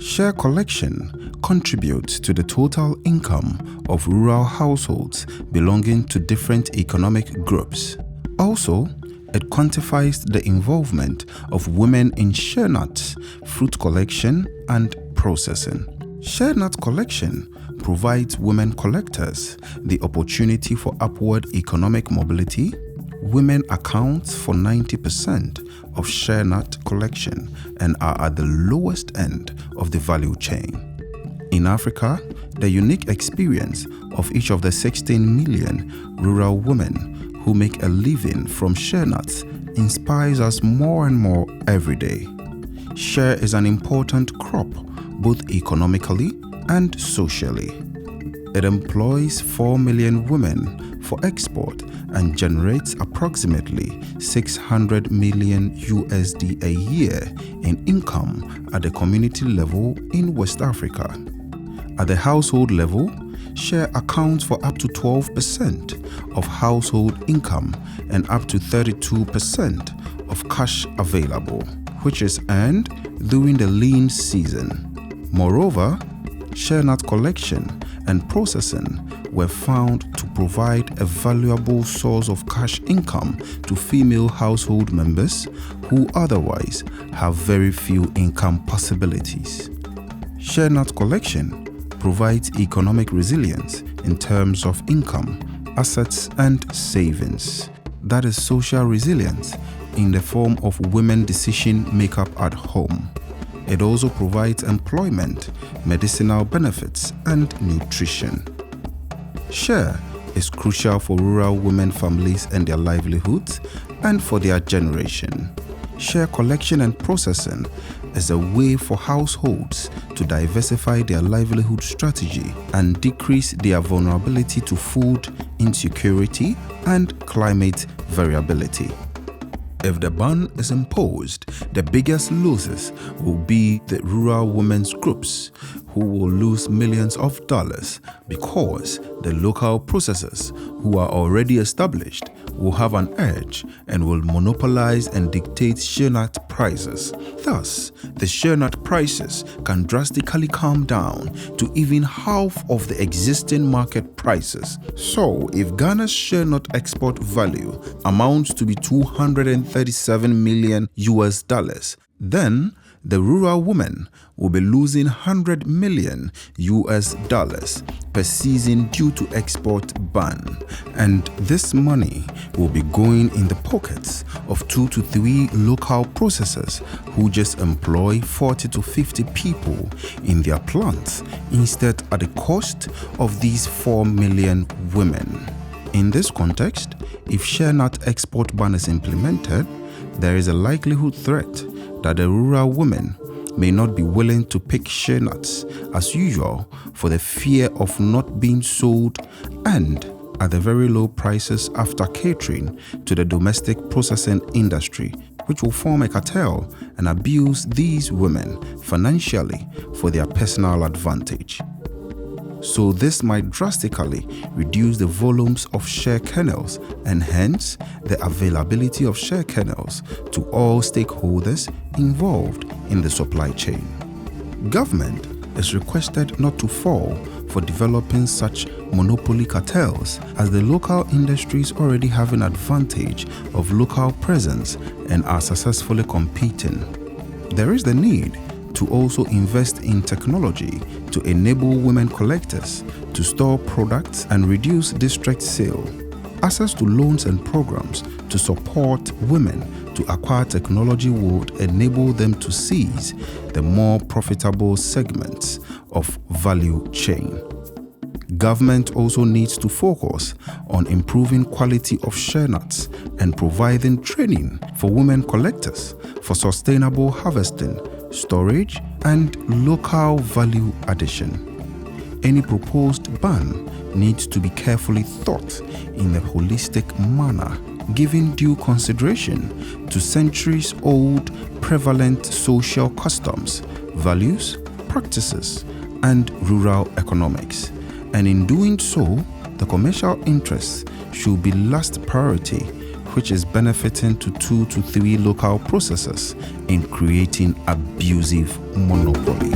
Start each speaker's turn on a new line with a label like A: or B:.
A: Shea collection contributes to the total income of rural households belonging to different economic groups. Also, it quantifies the involvement of women in shea nuts, fruit collection, and processing. Shea nut collection provides women collectors the opportunity for upward economic mobility. Women account for 90% of shea nut collection and are at the lowest end of the value chain. In Africa, the unique experience of each of the 16 million rural women who make a living from shea nuts inspires us more and more every day. Shea is an important crop both economically and socially. It employs 4 million women for export and generates approximately 600 million USD a year in income at the community level in West Africa. At the household level, shea accounts for up to 12% of household income and up to 32% of cash available, which is earned during the lean season. Moreover, shea nut collection and processing were found to provide a valuable source of cash income to female household members who otherwise have very few income possibilities. Shea nut collection provides economic resilience in terms of income, assets, and savings. That is social resilience in the form of women decision makeup at home. It also provides employment, medicinal benefits, and nutrition. Shea is crucial for rural women families and their livelihoods and for their generation. Shea collection and processing is a way for households to diversify their livelihood strategy and decrease their vulnerability to food insecurity and climate variability. If the ban is imposed, the biggest losers will be the rural women's groups, who will lose millions of dollars because the local processors who are already established will have an edge and will monopolize and dictate shea nut prices. Thus, the shea nut prices can drastically come down to even half of the existing market prices. So, if Ghana's shea nut export value amounts to be 237 million US dollars, then the rural woman will be losing 100 million US dollars per season due to export ban. And this money will be going in the pockets of 2 to 3 local processors who just employ 40 to 50 people in their plants instead at the cost of these 4 million women. In this context, if shea nut export ban is implemented, there is a likelihood threat that the rural women may not be willing to pick shea nuts as usual for the fear of not being sold and at the very low prices after catering to the domestic processing industry, which will form a cartel and abuse these women financially for their personal advantage. So this might drastically reduce the volumes of shea kernels and hence the availability of shea kernels to all stakeholders involved in the supply chain. Government is requested not to fall for developing such monopoly cartels, as the local industries already have an advantage of local presence and are successfully competing. There is the need to also invest in technology to enable women collectors to store products and reduce distress sale. Access to loans and programs to support women to acquire technology would enable them to seize the more profitable segments of value chain. Government also needs to focus on improving quality of shea nuts and providing training for women collectors for sustainable harvesting, storage, and local value addition. Any proposed ban needs to be carefully thought in a holistic manner, giving due consideration to centuries-old prevalent social customs, values, practices, and rural economics. And in doing so, the commercial interests should be last priority, which is benefiting to 2 to 3 local processors in creating abusive monopoly.